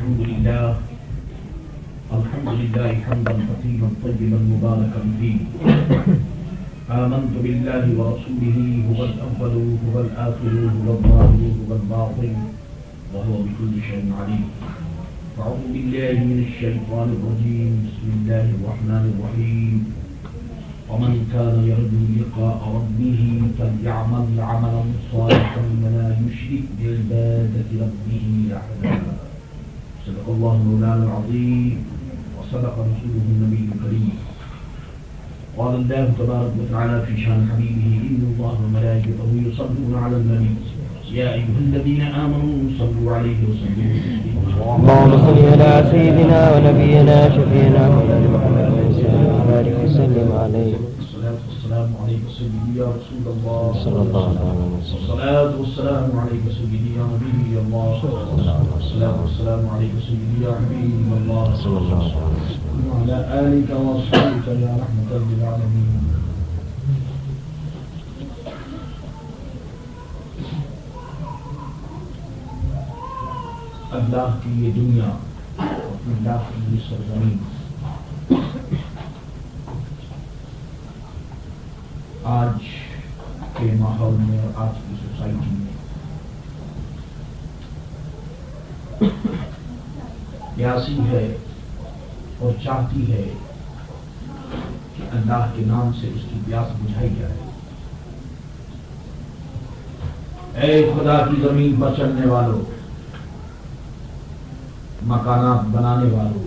الحمد لله حمدا كثيرا طيبا مباركا فيه. آمنت بالله ورسوله هو الأول هو الآخر هو الظاهر هو الباطن وهو بكل شيء عليم. أعوذ بالله من الشيطان الرجيم. بسم الله الرحمن الرحيم. ومن كان يرجو لقاء ربه فليعمل عملا صالحا ولا يشرك بعبادة ربه أحدا. صدق الله مولانا العظيم وصدق رسوله النبي الكريم. قال الله تبارك وتعالى في شان حبيبه إن الله وملائكته يصلون على النبي يا أيها الذين آمنوا صلوا عليه وسلموا تسليما. اللهم صل على سيدنا ونبينا شفيعنا مولانا محمد وبارك وسلم عليه. الصلاة والسلام عليك سيدي يا رسول الله صلى الله عليه وسلم. الصلاة والسلام عليك سيدي يا نبي الله. الصلاة والسلام عليك سيدي يا حبيب الله صلى الله عليه وسلم. وعلى آلك وأصحابك يا رحمة للعالمين. اللہ کی یہ دنیا اور اللہ کی یہ سرزمین آج کے ماحول میں اور آج کی سوسائٹی میں پیاسی ہے اور چاہتی ہے کہ اللہ کے نام سے اس کی پیاس بجھائی جائے. اے خدا کی زمین پر چلنے والوں، مکانات بنانے والوں،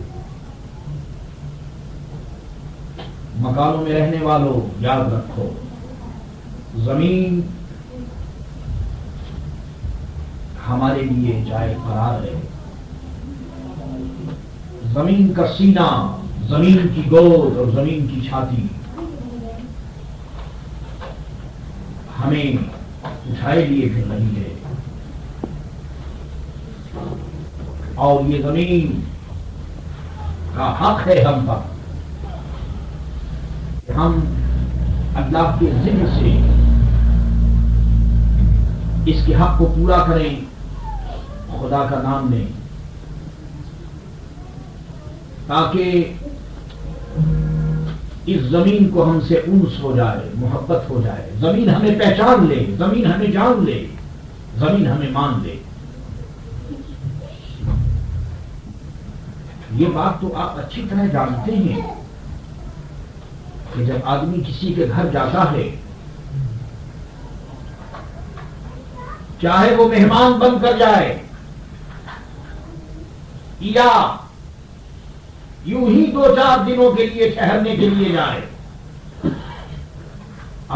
مکانوں میں رہنے والوں، یاد رکھو زمین ہمارے لیے جائے قرار ہے. زمین کا سینہ، زمین کی گود اور زمین کی چھاتی ہمیں اٹھائے لیے پھر رہی ہے. اور یہ زمین کا حق ہے ہم پر کہ ہم اللہ کے ذکر سے اس کے حق کو پورا کریں، خدا کا نام لیں، تاکہ اس زمین کو ہم سے انس ہو جائے، محبت ہو جائے. زمین ہمیں پہچان لے، زمین ہمیں جان لے، زمین ہمیں مان لے. یہ بات تو آپ اچھی طرح جانتے ہیں کہ جب آدمی کسی کے گھر جاتا ہے، چاہے وہ مہمان بن کر جائے یا یوں ہی 2-4 دنوں کے لیے ٹھہرنے کے لیے جائے،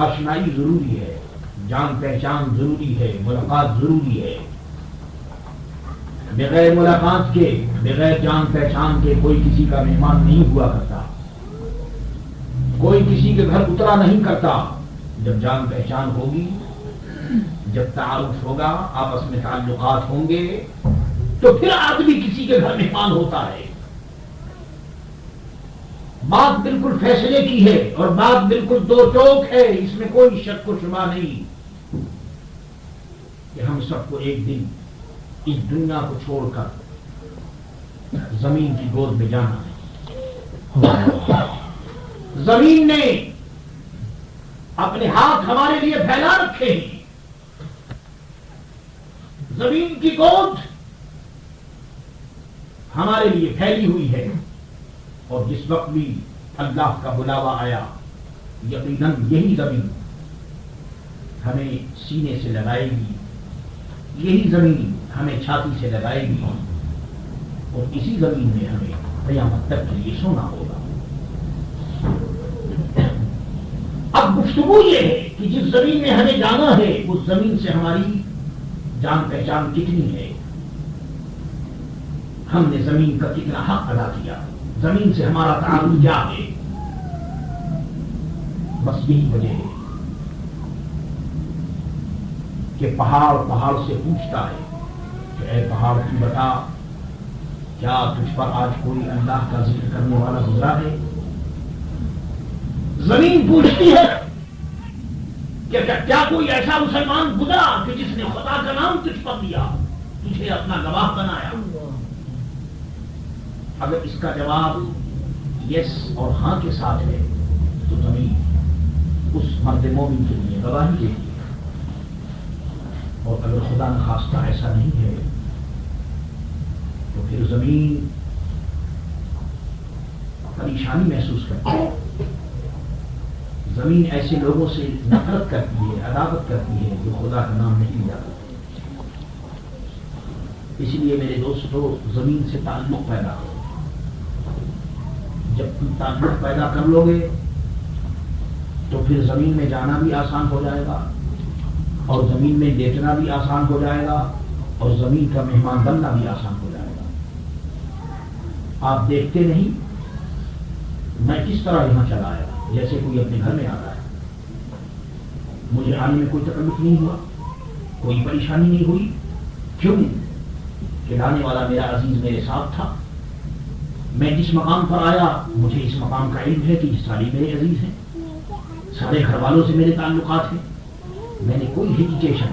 آشنائی ضروری ہے، جان پہچان ضروری ہے، ملاقات ضروری ہے. بغیر ملاقات کے، بغیر جان پہچان کے کوئی کسی کا مہمان نہیں ہوا کرتا، کوئی کسی کے گھر اترا نہیں کرتا. جب جان پہچان ہوگی، جب تعارف ہوگا، آپس میں تعلقات ہوں گے، تو پھر آدمی کسی کے گھر مہمان ہوتا ہے. بات بالکل فیصلے کی ہے اور بات بالکل دو ٹوک ہے، اس میں کوئی شک و شبہ نہیں کہ ہم سب کو ایک دن اس دنیا کو چھوڑ کر زمین کی گود میں جانا ہے. زمین نے اپنے ہاتھ ہمارے لیے پھیلا رکھے ہیں. زمین کی گود ہمارے لیے پھیلی ہوئی ہے، اور جس وقت بھی اللہ کا بلاوا آیا، یقیناً یہی زمین ہمیں سینے سے لگائے گی، یہی زمین ہمیں چھاتی سے لگائے گی، اور اسی زمین میں ہمیں قیامت تک کے لیے سونا ہوگا. اب گفتگو یہ ہے کہ جس زمین میں ہمیں جانا ہے، اس زمین سے ہماری جان پہچان کتنی ہے، ہم نے زمین کا کتنا حق ادا کیا، زمین سے ہمارا تعلق کیا ہے. بس یہی وجہ ہے کہ پہاڑ سے پوچھتا ہے کہ اے پہاڑ کی بتا، کیا تجھ پر آج کوئی اللہ کا ذکر کرنے والا گزرا ہے؟ زمین پوچھتی ہے کہ کیا کوئی ایسا مسلمان گزرا کہ جس نے خدا کا نام تجھ پر لیا، تجھے اپنا گواہ بنایا؟ اگر اس کا جواب یس اور ہاں کے ساتھ ہے تو زمین اس مرد مومن کے لیے گواہی دیتی ہے، اور اگر خدا نخواستہ ایسا نہیں ہے تو پھر زمین پریشانی محسوس کرتی ہے، زمین ایسے لوگوں سے نفرت کرتی ہے، عداوت کرتی ہے جو خدا کا نام نہیں لیا کرتے۔ اس لیے میرے دوستو زمین سے تعلق پیدا کرو، جب تم تعلق پیدا کر لو گے تو پھر زمین میں جانا بھی آسان ہو جائے گا، اور زمین میں لیٹنا بھی آسان ہو جائے گا، اور زمین کا مہمان بننا بھی آسان ہو جائے گا۔ آپ دیکھتے نہیں میں کس طرح یہاں چلا آیا، جیسے کوئی اپنے گھر میں آتا ہے، مجھے آنے میں کوئی تکلیف نہیں ہوا، کوئی پریشانی نہیں ہوئی، کیوں؟ کہ لانے والا میرا عزیز میرے ساتھ تھا۔ میں جس مقام پر آیا مجھے اس مقام کا علم ہے کہ یہ سارے میرے عزیز ہیں، سارے گھر والوں سے میرے تعلقات ہیں، میں نے کوئی ہیجیٹیشن،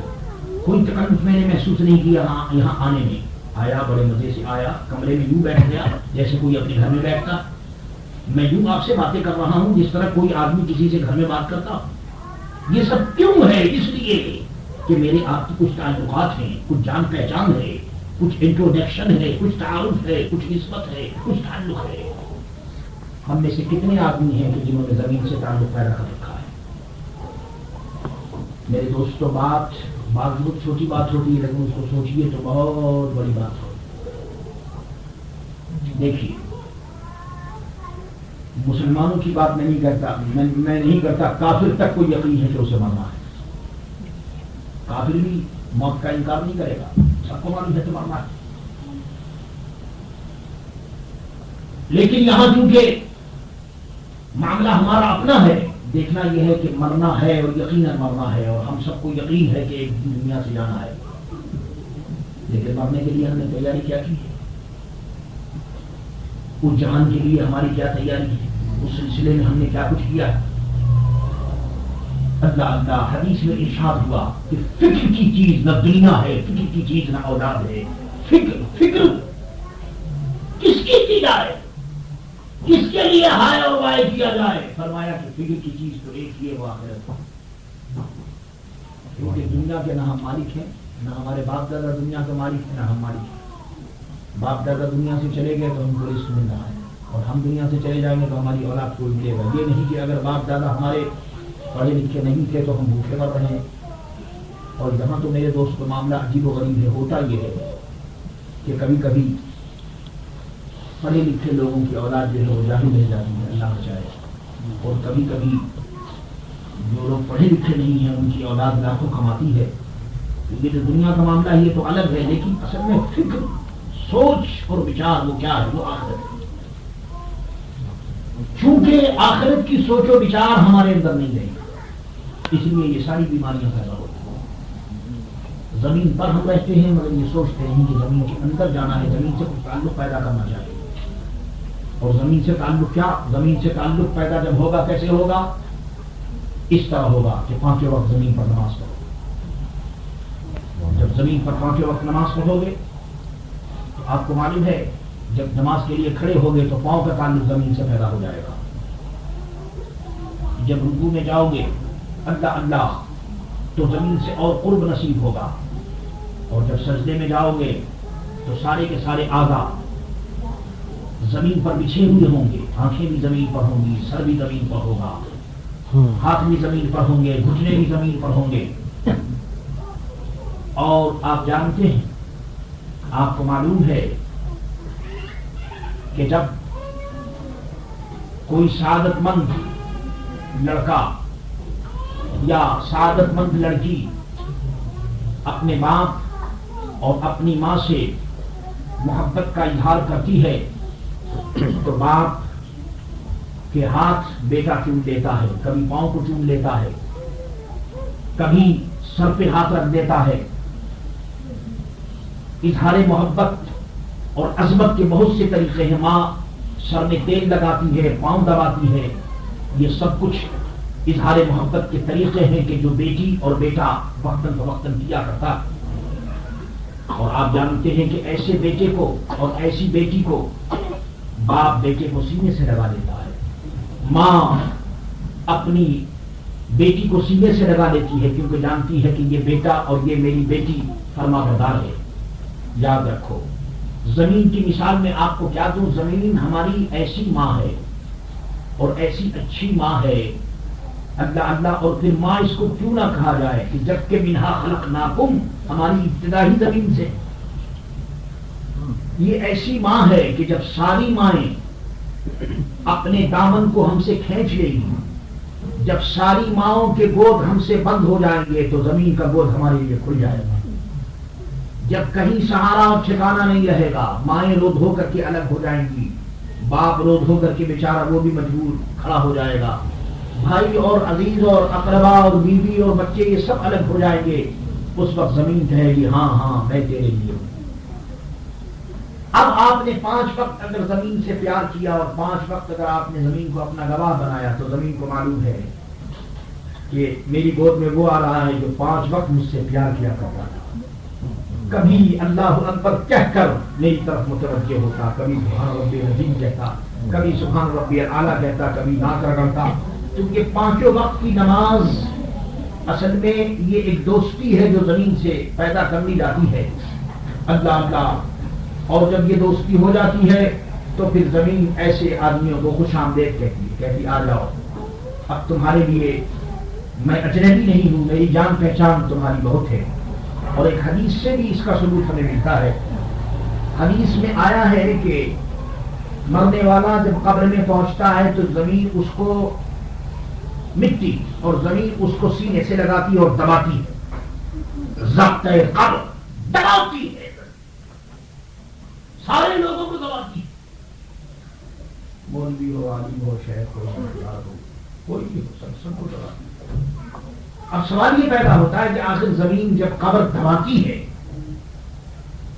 کوئی تکلیف میں نے محسوس نہیں کیا یہاں آنے میں۔ آیا بڑے مزے سے آیا، کمرے میں یوں بیٹھ گیا جیسے کوئی اپنے گھر میں بیٹھتا، میں یوں آپ سے باتیں کر رہا ہوں جس طرح کوئی آدمی کسی سے گھر میں بات کرتا۔ یہ سب کیوں ہے؟ اس لیے کہ میرے آپ کی کچھ تعلقات ہیں، کچھ جان پہچان ہے، کچھ انٹروڈکشن ہے، کچھ تعارف ہے، کچھ نسبت ہے، کچھ تعلق ہے۔ ہم میں سے کتنے آدمی ہیں کہ جنہوں نے زمین سے تعلق پیدا کر رکھا ہے؟ میرے دوستو بات بہت چھوٹی بات ہوتی ہے، لیکن اس کو سوچیے تو بہت بڑی بات ہوتی ہے۔ دیکھیے مسلمانوں کی بات میں نہیں کرتا، میں نہیں کرتا، کافر تک کو یقین ہے کہ اسے مرنا ہے، کافر بھی موت کا انکار نہیں کرے گا، سب کو معلوم ہے کہ مرنا ہے۔ لیکن یہاں چونکہ معاملہ ہمارا اپنا ہے، دیکھنا یہ ہے کہ مرنا ہے اور یقیناً مرنا ہے، اور ہم سب کو یقین ہے کہ ایک دن دنیا سے جانا ہے، لیکن مرنے کے لیے ہم نے تیاری کیا کی ہے؟ اس جہان کے لیے ہماری کیا تیاری ہے؟ اس سلسلے میں ہم نے کیا کچھ کیا ہے؟ اللہ اللہ حدیث میں ارشاد ہوا کہ فکر کی چیز نہ دنیا ہے، فکر کی چیز نہ اولاد ہے۔ فکر کس کی کی جائے، کس کے لیے ہائے اور وائے کیا جائے؟ فرمایا کہ فکر کی چیز تو ایک ہی ہے، وہ آخرت، کیونکہ دنیا کے نہ ہم مالک ہیں، نہ ہمارے باپ دادا دنیا کے مالک ہیں، نہ ہم مالک ہیں۔ باپ دادا دنیا سے چلے گئے تو ہم کو رزق مل رہا ہے، اور ہم دنیا سے چلے جائیں گے تو ہماری اولاد کو ملے گا۔ یہ نہیں کہ اگر باپ دادا ہمارے پڑھے لکھے نہیں تھے تو ہم بھوکے مر رہے ہیں۔ اور یہاں تو میرے دوست معاملہ عجیب و غریب ہے، ہوتا یہ ہے کہ کبھی کبھی پڑھے لکھے لوگوں کی اولاد جو ہے وہ جاہل رہ جاتی ہے، اللہ بچائے، اور کبھی کبھی جو لوگ پڑھے لکھے نہیں ہیں ان کی اولاد لاکھوں کماتی ہے۔ یہ جو دنیا کا معاملہ ہے یہ تو الگ ہے، لیکن اصل میں فکر، سوچ اور وچار وہ کیا ہے؟ وہ آخرت ہے۔ چونکہ آخرت کی سوچ و وچار ہمارے اندر نہیں رہی، اس لیے یہ ساری بیماریاں پیدا ہوتی ہیں۔ زمین پر ہم رہتے ہیں مگر یہ سوچتے نہیں کہ زمین کے اندر جانا ہے، زمین سے کچھ تعلق پیدا کرنا چاہیے۔ اور زمین سے تعلق کیا؟ زمین سے تعلق پیدا جب ہوگا کیسے ہوگا؟ اس طرح ہوگا کہ 5 وقت زمین پر نماز پڑھو۔ جب زمین پر 5 وقت نماز پڑھو گے تو آپ کو معلوم ہے جب نماز کے لیے کھڑے ہوگے تو پاؤں کا تعلق زمین سے پیدا ہو جائے گا۔ جب رکوع میں جاؤ گے اللہ اللہ تو زمین سے اور قرب نصیب ہوگا، اور جب سجدے میں جاؤ گے تو سارے کے سارے اعضاء زمین پر بچھے ہوئے ہوں گے، آنکھیں بھی زمین پر ہوں گی، سر بھی زمین پر ہوگا، ہاتھ بھی زمین پر ہوں گے، گھٹنے بھی زمین پر ہوں گے۔ اور آپ جانتے ہیں، آپ کو معلوم ہے کہ جب کوئی سعادت مند لڑکا یا سعادت مند لڑکی اپنے باپ اور اپنی ماں سے محبت کا اظہار کرتی ہے تو باپ کے ہاتھ بیٹا چوم لیتا ہے، کبھی پاؤں کو چوم لیتا ہے، کبھی سر پہ ہاتھ رکھ دیتا ہے۔ اظہار محبت اور عظمت کے بہت سے طریقے ہیں۔ ماں سر میں تیل لگاتی ہے، پاؤں دباتی ہے، یہ سب کچھ اظہار محبت کے طریقے ہیں کہ جو بیٹی اور بیٹا وقتاً فوقتاً کیا کرتا۔ اور آپ جانتے ہیں کہ ایسے بیٹے کو اور ایسی بیٹی کو باپ بیٹے کو سینے سے لگا لیتا ہے، ماں اپنی بیٹی کو سینے سے لگا لیتی ہے کیونکہ جانتی ہے کہ یہ بیٹا اور یہ میری بیٹی فرما بردار ہے۔ یاد رکھو، زمین کی مثال میں آپ کو کیا دوں، زمین ہماری ایسی ماں ہے اور ایسی اچھی ماں ہے، اللہ اللہ، اور پھر ماں اس کو کیوں نہ کہا جائے کہ جب کہ منہا خلقناکم، ہماری ابتدا ہی زمین سے۔ یہ ایسی ماں ہے کہ جب ساری مائیں اپنے دامن کو ہم سے کھینچ لیں گی، جب ساری ماؤں کے گود ہم سے بند ہو جائیں گے تو زمین کا گود ہمارے لیے کھل جائے گا۔ جب کہیں سہارا اور ٹھکانا نہیں رہے گا، مائیں رو دھو کر کے الگ ہو جائیں گی، باپ رو دھو کر کے بیچارہ وہ بھی مجبور کھڑا ہو جائے گا، بھائی اور عزیز اور اقربا اور بیوی اور بچے یہ سب الگ ہو جائیں گے، اس وقت زمین کہے گی ہاں ہاں میں تیرے لیے ہوں۔ اب آپ نے 5 وقت اگر زمین سے پیار کیا اور 5 وقت اگر آپ نے زمین کو اپنا گواہ بنایا تو زمین کو معلوم ہے کہ میری گود میں وہ آ رہا ہے جو 5 وقت مجھ سے پیار کیا کرتا تھا، کبھی اللہ اکبر کہہ کر میری طرف متوجہ ہوتا، کبھی سبحان ربی العظیم کہتا، کبھی سبحان ربی الاعلیٰ کہتا، کبھی نعت رگڑتا، کیونکہ 5 وقت کی نماز اصل میں یہ ایک دوستی ہے جو زمین سے پیدا کرنی جاتی ہے، اللہ اللہ، اور جب یہ دوستی ہو جاتی ہے تو پھر زمین ایسے آدمیوں کو خوش آمدید کہتی ہے، کہتی آ جاؤ، اب تمہارے لیے میں اجنبی نہیں ہوں، میری جان پہچان تمہاری بہت ہے۔ اور ایک حدیث سے بھی اس کا ثبوت ہمیں ملتا ہے، حدیث میں آیا ہے کہ مرنے والا جب قبر میں پہنچتا ہے تو زمین اس کو مٹی اور زمین اس کو سینے سے لگاتی اور دباتی ہے، ضبط قبر دباتی ہے، سارے لوگوں کو دباتی ہے، مولوی ہو، عالم ہو، شیخ ہو، مالدار ہو، کوئی بھی ہو، سب کو دباتی ہے۔ اب سوال یہ پیدا ہوتا ہے کہ آخر زمین جب قبر دباتی ہے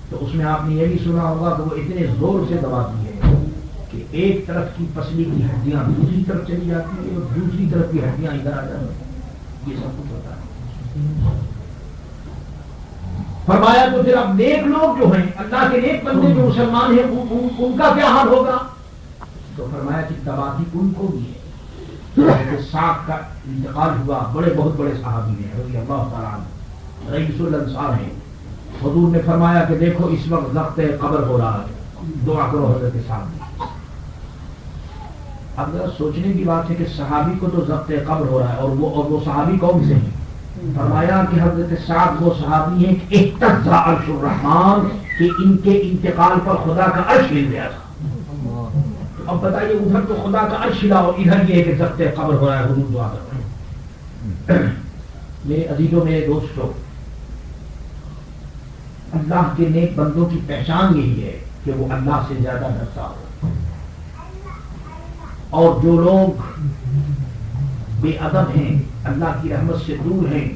تو اس میں آپ نے یہ بھی سنا ہوگا کہ وہ اتنے زور سے دباتی ہے کہ ایک طرف کی پسلی کی ہڈیاں دوسری طرف چلی جاتی ہیں اور دوسری طرف کی ہڈیاں ادھر آ جاتی ہیں، یہ سب کچھ ہوتا ہے۔ فرمایا تو پھر اب نیک لوگ جو ہیں، اللہ کے نیک بندے جو مسلمان ہیں، ان کا کیا حال ہوگا؟ تو فرمایا کہ دباتی ان کو بھی ہے۔ سعد کا انتقال ہوا، بہت بڑے صحابی ہیں رضی اللہ تعالیٰ عنہ، رئیس الانصار ہیں، حضور نے فرمایا کہ دیکھو اس وقت ضبط قبر ہو رہا ہے، دعا کرو حضرت صاحب۔ اب ذرا سوچنے کی بات ہے کہ صحابی کو تو ضبط قبر ہو رہا ہے، اور وہ صحابی کون سے ہیں؟ فرمایا کہ حضرت سعد وہ صحابی ہیں کہ اہتز عرش الرحمن، کہ ان کے انتقال پر خدا کا عرش ہل گیا تھا۔ اب بتائیے ادھر تو خدا کا عرش ہلا اور ادھر یہ کہ ضبط قبر ہو رہا ہے، حضور دعا کر رہے ہیں۔ میرے عزیزوں، میرے دوستوں، اللہ کے نیک بندوں کی پہچان یہی ہے کہ وہ اللہ سے زیادہ ڈرتا ہو، اور جو لوگ بے ادب ہیں، اللہ کی رحمت سے دور ہیں،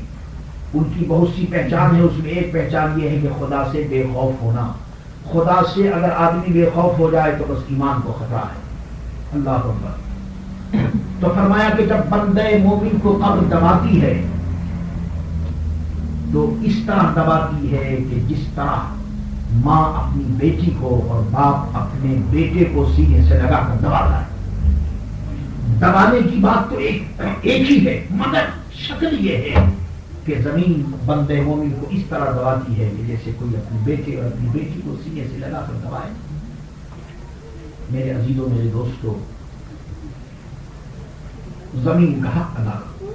ان کی بہت سی پہچان ہے، اس میں ایک پہچان یہ ہے کہ خدا سے بے خوف ہونا۔ خدا سے اگر آدمی بے خوف ہو جائے تو بس ایمان کو خطرہ ہے۔ اللہ اکبر۔ تو فرمایا کہ جب بندے مومن کو قبر دباتی ہے تو اس طرح دباتی ہے کہ جس طرح ماں اپنی بیٹی کو اور باپ اپنے بیٹے کو سینے سے لگا کر دباتا ہے۔ دبانے کی بات تو ایک ہی ہے، مگر شکل یہ ہے کہ زمین بندے مومن کو اس طرح دباتی ہے کہ جیسے کوئی اپنے بیٹے اور اپنی بیٹی کو سینے سے لگا کر دبائے۔ میرے عزیزوں، میرے دوستوں، زمین کا حق ادا کرو۔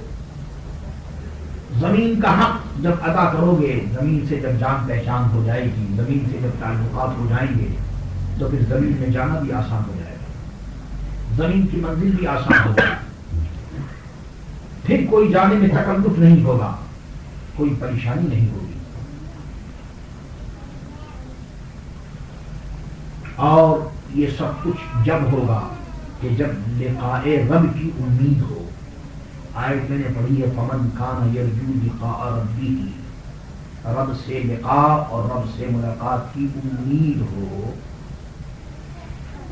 زمین کا حق جب ادا کرو گے، زمین سے جب جان پہچان ہو جائے گی، زمین سے جب تعلقات ہو جائیں گے تو پھر زمین میں جانا بھی آسان ہو جائے گا، زمین کی منزل بھی آسان ہو جائے گی، پھر کوئی جانے میں تکلف نہیں ہوگا، کوئی پریشانی نہیں ہوگی۔ اور یہ سب کچھ جب ہوگا کہ جب لقاء رب کی امید ہو۔ آیت میں نے پڑھی ہے فمن کان یرجو لقاء ربہ، رب سے لقاء اور رب سے ملاقات کی امید ہو،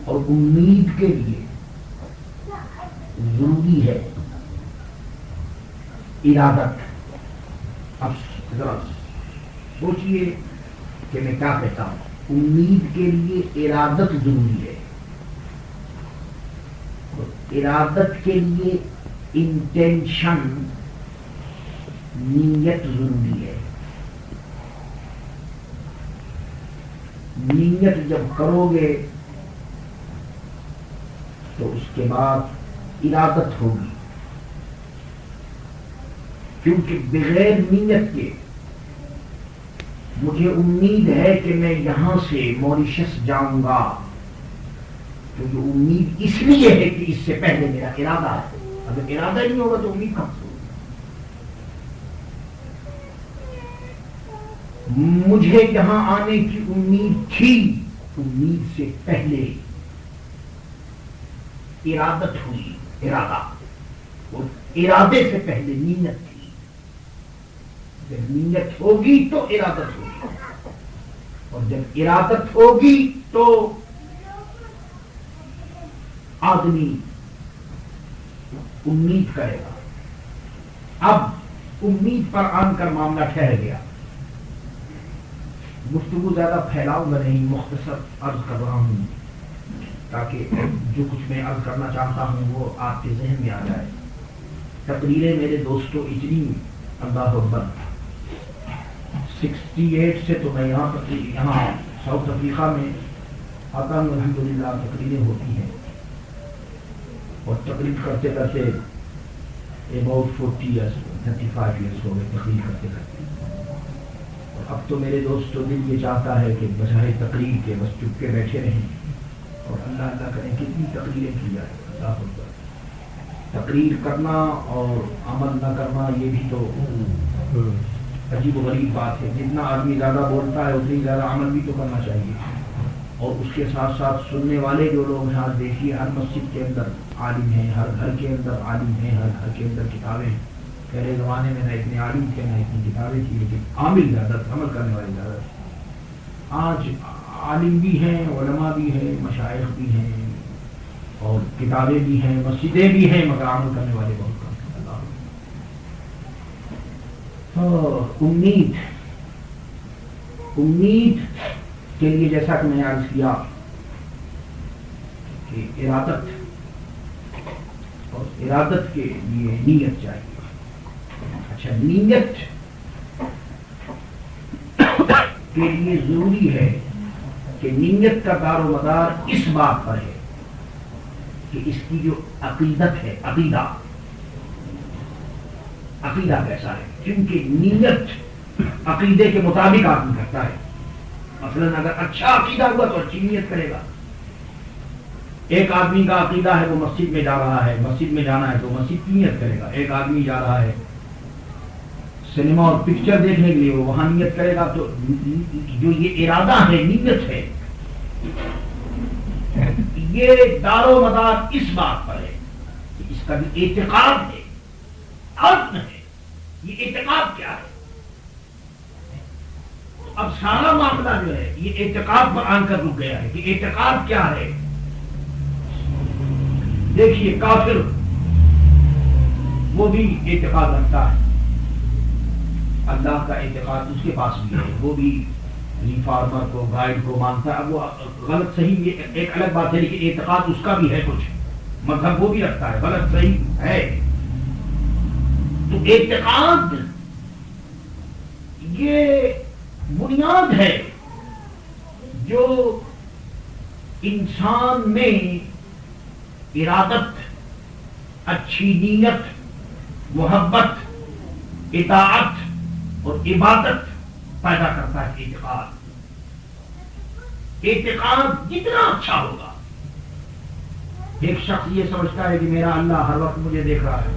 اور امید کے لیے ضروری ہے ارادت۔ اب ذرا سوچئے کہ میں کیا کہتا ہوں، امید کے لیے ارادت ضروری ہے۔ ارادت کے لیے انٹینشن نیت ضروری ہے. نیت جب کرو گے تو اس کے بعد ارادت ہوگی، کیونکہ بغیر نیت کے مجھے امید ہے کہ میں یہاں سے موریشس جاؤں گا، تو یہ امید اس لیے ہے کہ اس سے پہلے میرا ارادہ ہے. اگر ارادہ ہی نہیں ہوگا تو امید کہاں سے ہوگی؟ مجھے یہاں آنے کی امید تھی، امید سے پہلے ارادت ہوئی، ارادہ، اور ارادے سے پہلے نیت تھی. جب نیت ہوگی تو ارادت ہوگی، اور جب ارادت ہوگی تو آدمی امید کرے گا. اب امید پر آن کر معاملہ ٹھہر گیا. گفتگو زیادہ پھیلاؤں گا نہیں، مختصر عرض کر رہا ہوں تاکہ جو کچھ میں عرض کرنا چاہتا ہوں وہ آپ کے ذہن میں آ جائے. تقریریں میرے دوستوں اتنی، اللہ اکبر، 68 سے تو میں یہاں ساؤتھ افریقہ میں آتا ہوں، الحمدللہ تقریریں ہوتی ہیں، اور تقریر کرتے کرتے about 40 years 35 years ہو گئے تقریر کرتے کرتے. اب تو میرے دوستوں دل یہ چاہتا ہے کہ بجائے تقریر کے بس چپ کے بیٹھے رہیں اور اللہ اللہ کریں. کتنی تقریریں کی جائے، اللہ اکبر. تقریر کرنا اور عمل نہ کرنا یہ بھی تو عجیب و غریب بات ہے. جتنا آدمی زیادہ بولتا ہے اتنی زیادہ عمل بھی تو کرنا چاہیے. اور اس کے ساتھ ساتھ سننے والے جو لوگ ہیں، آج دیکھیے ہر مسجد کے اندر عالم ہیں، ہر گھر کے اندر عالم ہیں، ہر گھر کے اندر کتابیں ہیں. پہلے زمانے میں نہ اتنے عالم تھے نہ اتنی کتابیں تھی، لیکن عامل زیادہ تھے، عمل کرنے والے زیادہ تھے. آج عالم بھی ہیں، علماء بھی ہیں، مشائخ بھی ہیں، اور کتابیں بھی ہیں، مسجدیں بھی ہیں، مگر عمل کرنے والے بہت کم ہیں. امید کے لیے جیسا کہ میں نے عرض کیا کہ ارادت، اور ارادت کے لیے نیت چاہیے. اچھا، نیت کے لیے ضروری ہے کہ نیت کا دار و مدار اس بات پر ہے کہ اس کی جو عقیدت ہے، عقیدہ کیسا ہے. کیونکہ نیت عقیدے کے مطابق آدمی کرتا ہے. مثلا اگر اچھا عقیدہ ہوا تو اچھی نیت کرے گا. ایک آدمی کا عقیدہ ہے وہ مسجد میں جا رہا ہے، مسجد میں جانا ہے تو مسجد کی نیت کرے گا. ایک آدمی جا رہا ہے سنیما اور پکچر دیکھنے کے لیے، وہ وہاں نیت کرے گا. تو جو یہ ارادہ ہے، نیت ہے، یہ دار و مدار اس بات پر ہے کہ اس کا بھی اعتقاد ہے، عزم ہے. یہ اعتقاد کیا ہے؟ اب سارا معاملہ جو ہے یہ اعتقاد پر آن کر رک گیا ہے کہ اعتقاد کیا ہے. دیکھیے کافر وہ بھی اعتقاد رکھتا ہے، اللہ کا اعتقاد اس کے پاس بھی ہے، وہ بھی ریفارمر کو، گائیڈ کو مانتا ہے. اب وہ غلط صحیح یہ ایک الگ بات ہے، لیکن اعتقاد اس کا بھی ہے، کچھ مذہب وہ بھی رکھتا ہے، غلط صحیح ہے. تو اعتقاد یہ بنیاد ہے جو انسان میں ارادت، اچھی نیت، محبت، اطاعت اور عبادت پیدا کرتا ہے. اعتقاد جتنا اچھا ہوگا، ایک شخص یہ سمجھتا ہے کہ میرا اللہ ہر وقت مجھے دیکھ رہا ہے.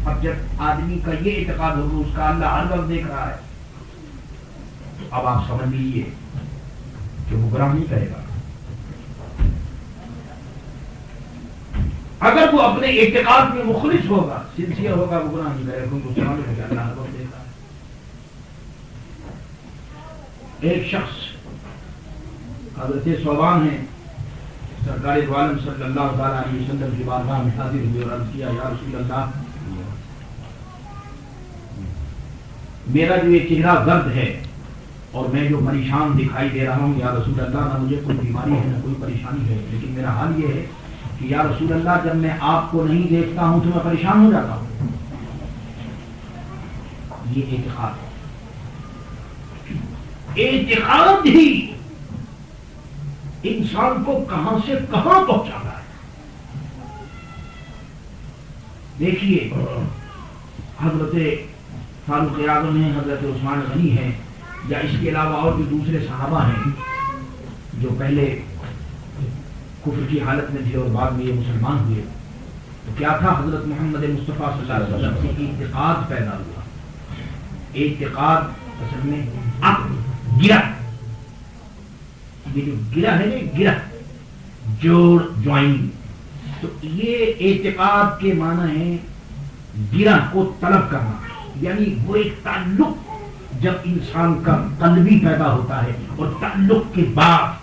اب جب آدمی کا یہ اعتقاد ہوگا اس کا اللہ ہر وقت دیکھ رہا ہے، تو اب آپ سمجھ لیجیے کہ وہ گناہ نہیں کرے گا. اگر وہ اپنے اعتقاد میں مخلص ہوگا، سنسیئر ہوگا، وہ گناہ نہیں کرے گا، کیونکہ اس کا معلوم ہے کہ اللہ ہر وقت دیکھ رہا ہے. ایک شخص حضرت ثوبان ہیں، سرکار دو عالم صلی اللہ تعالی علیہ وسلم کی بارگاہ میں حاضر ہوئے اور عرض کیا، یا رسول اللہ، میرا جو یہ چہرہ زرد ہے اور میں جو پریشان دکھائی دے رہا ہوں، یا رسول اللہ، نہ مجھے کوئی بیماری ہے نہ کوئی پریشانی ہے، لیکن میرا حال یہ ہے کہ یا رسول اللہ جب میں آپ کو نہیں دیکھتا ہوں تو میں پریشان ہو جاتا ہوں. یہ اعتقاد ہے. اعتقاد ہی انسان کو کہاں سے کہاں پہنچاتا ہے. دیکھیے حضرت فاروق اعظم ہیں، حضرت عثمان غنی ہیں، یا اس کے علاوہ اور بھی دوسرے صحابہ ہیں جو پہلے کفر کی حالت میں تھے اور بعد میں یہ مسلمان ہوئے. تو کیا تھا؟ حضرت محمد مصطفیٰ صلی اللہ علیہ وسلم سے اعتقاد پیدا ہوا. اعتقاد اصل میں گرہ، یہ جو گرہ ہے نا، گرہ جوڑ جوائن، تو یہ اعتقاد کے معنی ہے گرہ کو طلب کرنا، یعنی وہ ایک تعلق جب انسان کا قلبی پیدا ہوتا ہے، اور تعلق کے بعد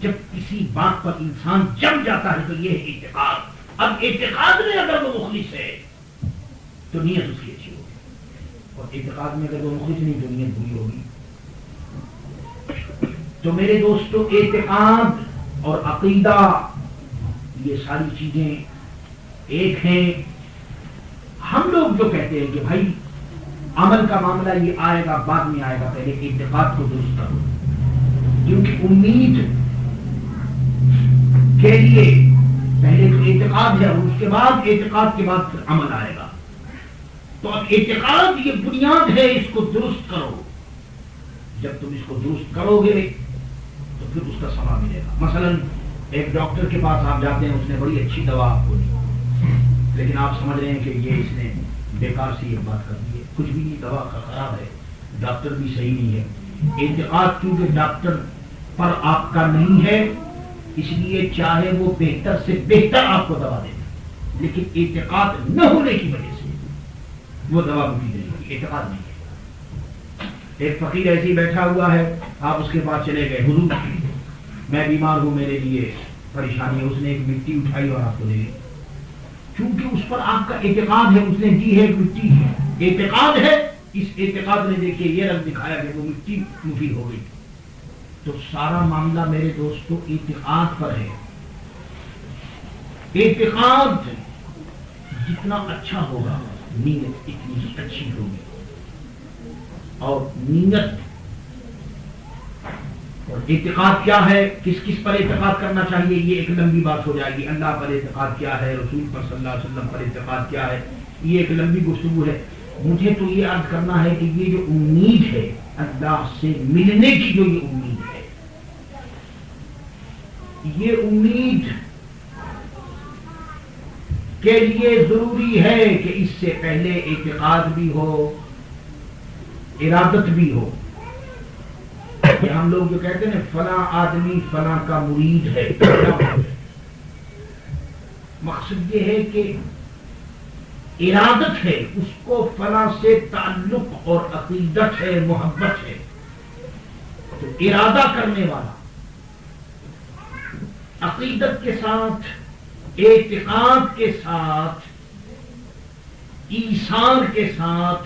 جب کسی بات پر انسان جم جاتا ہے تو یہ ہے اعتقاد. اب اعتقاد میں اگر وہ مخلص ہے تو نیت اس کی اچھی ہوگی، اور اعتقاد میں اگر وہ مخلص نہیں تو نیت بری ہوگی. تو میرے دوستو، اعتقاد اور عقیدہ یہ ساری چیزیں ایک ہیں. ہم لوگ جو کہتے ہیں کہ بھائی عمل کا معاملہ یہ آئے گا، بعد میں آئے گا، پہلے اعتقاد کو درست کرو، کیونکہ امید کے لیے پہلے تو اعتقاد ہے، اور اس کے بعد اعتقاد کے بعد پھر عمل آئے گا. تو اب اعتقاد یہ بنیاد ہے، اس کو درست کرو. جب تم اس کو درست کرو گے تو پھر اس کا ثواب ملے گا. مثلا ایک ڈاکٹر کے پاس آپ جاتے ہیں، اس نے بڑی اچھی دوا آپ کو دی، لیکن آپ سمجھ رہے ہیں کہ یہ اس نے بیکار سے یہ بات کر دی ہے، کچھ بھی نہیں، دوا خراب ہے، ڈاکٹر بھی صحیح نہیں ہے. اعتقاد کیونکہ ڈاکٹر پر آپ کا نہیں ہے، اس لیے چاہے وہ بہتر سے بہتر آپ کو دوا دے، لیکن اعتقاد نہ ہونے کی وجہ سے وہ دوا مفید نہیں ہوگی. اعتقاد نہیں ہے. ایک فقیر ایسے ہی بیٹھا ہوا ہے، آپ اس کے پاس چلے گئے، حضور میں بیمار ہوں، میرے لیے پریشانی ہے. اس نے ایک مٹی اٹھائی اور آپ کو دے دی، کیونکہ اس پر آپ کا اعتقاد ہے. اس نے دی ہے، ایک مٹی ہے، اعتقاد ہے. اس اعتقاد نے دیکھیے یہ رنگ دکھایا کہ وہ مٹی مفید ہو گئی. تو سارا معاملہ میرے دوستو اعتقاد پر ہے. اعتقاد جتنا اچھا ہوگا نیت اتنی ہی اچھی ہوگی. اور نیت اور اعتقاد کیا ہے، کس کس پر اعتقاد کرنا چاہیے، یہ ایک لمبی بات ہو جائے گی. اللہ پر اعتقاد کیا ہے، رسول پر صلی اللہ علیہ وسلم پر اعتقاد کیا ہے، یہ ایک لمبی گفتگو ہے. مجھے تو یہ عرض کرنا ہے کہ یہ جو امید ہے اللہ سے ملنے کی، جو یہ امید ہے، یہ امید کے لیے ضروری ہے کہ اس سے پہلے اعتقاد بھی ہو، ارادت بھی ہو. کہ ہم لوگ جو کہتے ہیں فلاں آدمی فلاں کا مرید ہے، مقصد یہ ہے کہ ارادت ہے، اس کو فلاں سے تعلق اور عقیدت ہے، محبت ہے. تو ارادہ کرنے والا عقیدت کے ساتھ، اعتقاد کے ساتھ، ایثار کے ساتھ،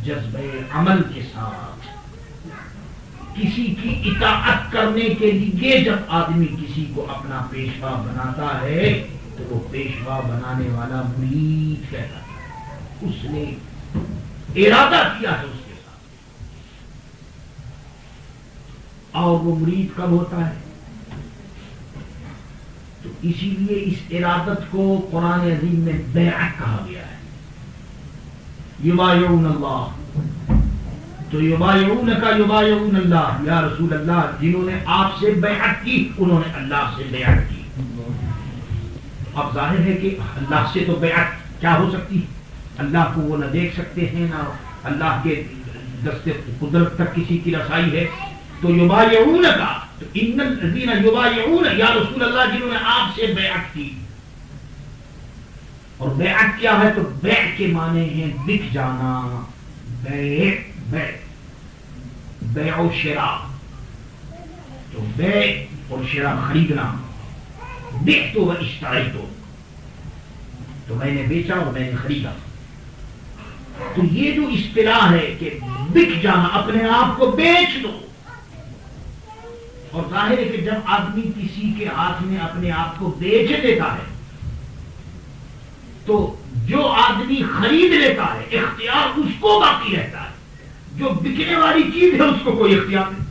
جذبہ عمل کے ساتھ، کسی کی اطاعت کرنے کے لیے جب آدمی کسی کو اپنا پیشوا بناتا ہے تو وہ پیشوا بنانے والا مرید کہلاتا ہے. اس نے ارادہ کیا ہے اس کے ساتھ. اور وہ مرید کب ہوتا ہے؟ تو اسی لیے اس ارادت کو قرآن عظیم میں بیعت کہا گیا ہے. یبایعون اللہ، تو یبایعونک یبایعون اللہ، یا رسول اللہ جنہوں نے آپ سے بیعت کی انہوں نے اللہ سے بیعت کی. اب ظاہر ہے کہ اللہ سے تو بیعت کیا ہو سکتی ہے، اللہ کو وہ نہ دیکھ سکتے ہیں، نہ اللہ کے دست قدرت تک کسی کی رسائی ہے. تو یبایعون کا، تو ان الذین یبایعون، یا رسول اللہ جنہوں نے آپ سے بیعت کی. اور بیعت کیا ہے؟ تو بیع کے معنی ہیں بک جانا، بیع و شراء. تو بیع اور شراء خریدنا، بعت و اشتریت، تو میں نے بیچا اور میں نے خریدا. تو یہ جو اصطلاح ہے کہ بک جانا، اپنے آپ کو بیچ دو اور ظاہر ہے کہ جب آدمی کسی کے ہاتھ میں اپنے آپ کو بیچ دیتا ہے تو جو آدمی خرید لیتا ہے اختیار اس کو باقی رہتا ہے، جو بکنے والی چیز ہے اس کو کوئی اختیار نہیں۔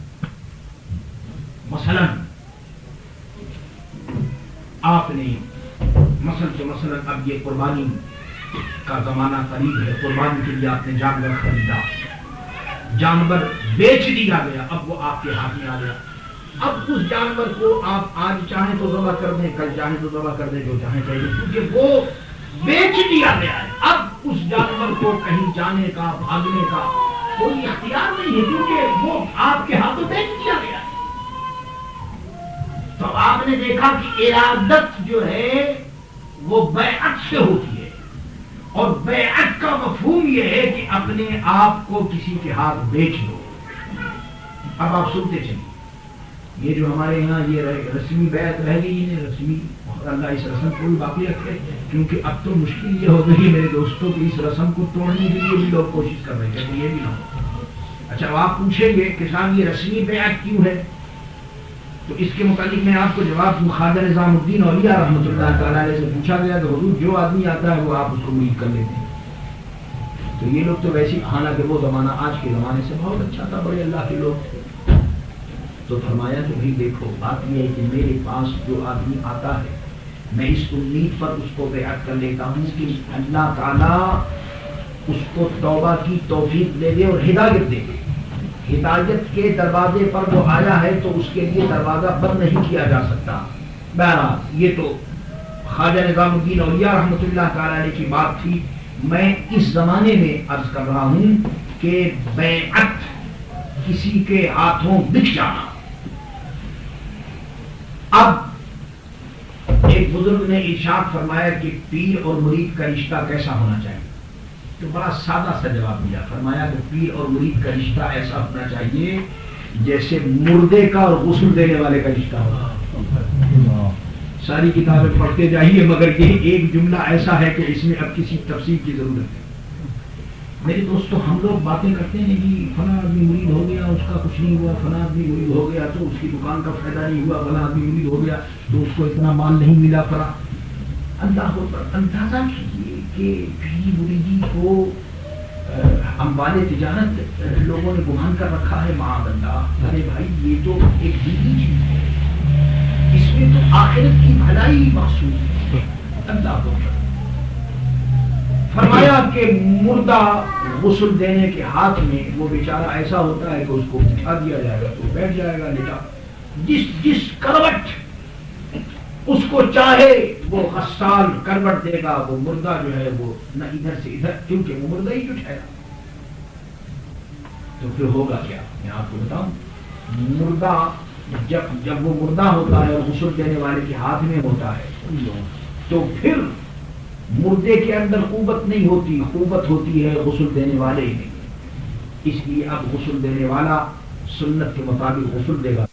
مثلا آپ نے مثلا اب یہ قربانی کا زمانہ قریب ہے، قربانی کے لیے آپ نے جانور خریدا، جانور بیچ دیا گیا، اب وہ آپ کے ہاتھ میں آ گیا۔ اب اس جانور کو آپ آج چاہیں تو ذبح کر دیں، کل چاہیں تو ذبح کر دیں، جو چاہیں چاہیے، کیونکہ وہ بیچ دیا گیا ہے۔ اب اس جانور کو کہیں جانے کا، بھاگنے کا کوئی اختیار نہیں ہے، کیونکہ وہ آپ کے ہاتھوں بیچ دیا گیا ہے۔ تو آپ نے دیکھا کہ ارادت جو ہے وہ بیعت سے ہوتی ہے، اور بیعت کا مفہوم یہ ہے کہ اپنے آپ کو کسی کے ہاتھ بیچ دو۔ اب آپ سنتے چلیے، یہ جو ہمارے یہاں یہ رسمی بیعت رہ گئی ہے، رسمی، اللہ اس رسم کو بھی باقی رکھے، کیونکہ اب تو مشکل یہ ہو گئی میرے دوستوں کی اس رسم کو توڑنے کے لیے بھی لوگ کوشش کر رہے ہیں کہ یہ بھی نہ ہو۔ اچھا، اب آپ پوچھیں گے کہ صاحب یہ رسمی بیعت کیوں ہے، تو اس کے متعلق میں آپ کو جواب دوں۔ خواجہ نظام الدین اولیاء رحمۃ اللہ تعالیٰ علیہ سے پوچھا گیا کہ حضور جو آدمی آتا ہے وہ آپ اس کو مرید کر لیتے ہیں، تو یہ لوگ تو ویسی، حالانکہ وہ زمانہ آج کے زمانے سے بہت اچھا تھا، بڑے اللہ کے لوگ تھے۔ تو فرمایا کہ بھائی دیکھو، بات یہ ہے کہ میرے پاس جو آدمی آتا ہے میں اس امید پر اس کو بیعت کر لیتا ہوں کہ اللہ تعالیٰ اس کو توبہ کی توفیق دے دے اور ہدایت دے دے۔ ہدایت کے دروازے پر وہ آیا ہے تو اس کے لیے دروازہ بند نہیں کیا جا سکتا۔ بہرحال یہ تو خواجہ نظام الدین اولیاء رحمۃ اللہ تعالی علیہ کی بات تھی۔ میں اس زمانے میں عرض کر رہا ہوں کہ بیعت کسی کے ہاتھوں بک جانا، اب ایک بزرگ نے ارشاد فرمایا کہ پیر اور مرید کا رشتہ کیسا ہونا چاہیے، تو بڑا سادہ سا جواب دیا، فرمایا کہ پیر اور مرید کا رشتہ ایسا ہونا چاہیے جیسے مردے کا اور غسل دینے والے کا رشتہ ہوگا۔ ساری کتابیں پڑھتے جائیے، مگر یہ ایک جملہ ایسا ہے کہ اس میں اب کسی تفصیل کی ضرورت ہے۔ میرے دوستو، ہم لوگ باتیں کرتے ہیں کہ فلاں آدمی مرید ہو گیا اس کا کچھ نہیں ہوا، فلاں آدمی مرید ہو گیا تو اس کی دکان کا فائدہ نہیں ہوا، فلاں آدمی مرید ہو گیا تو اس کو اتنا مال نہیں ملا، فلاں۔ اندازہ کیجیے کہ پیری مریدی کو اموال تجارت لوگوں نے گمان کر رکھا ہے، معاذ اللہ۔ ارے بھائی، یہ تو ایک دینی چیز ہے، اس میں تو آخرت کی بھلائی مقصود ہے۔ اللہ کو فرمایا کہ مردہ غسل دینے کے ہاتھ میں وہ بیچارہ ایسا ہوتا ہے کہ اس کو بٹھا دیا جائے گا تو بیٹھ جائے گا لیٹا، جس کروٹ اس کو چاہے وہ غسال کروٹ دے گا، وہ مردہ جو ہے وہ نہ ادھر سے ادھر، کیونکہ وہ مردہ ہی جو ٹھہرا۔ تو پھر ہوگا کیا، میں آپ کو بتاؤں، مردہ جب وہ مردہ ہوتا ہے اور غسل دینے والے کے ہاتھ میں ہوتا ہے تو پھر مردے کے اندر قوت نہیں ہوتی، قوت ہوتی ہے غسل دینے والے میں۔ اس لیے اب غسل دینے والا سنت کے مطابق غسل دے گا۔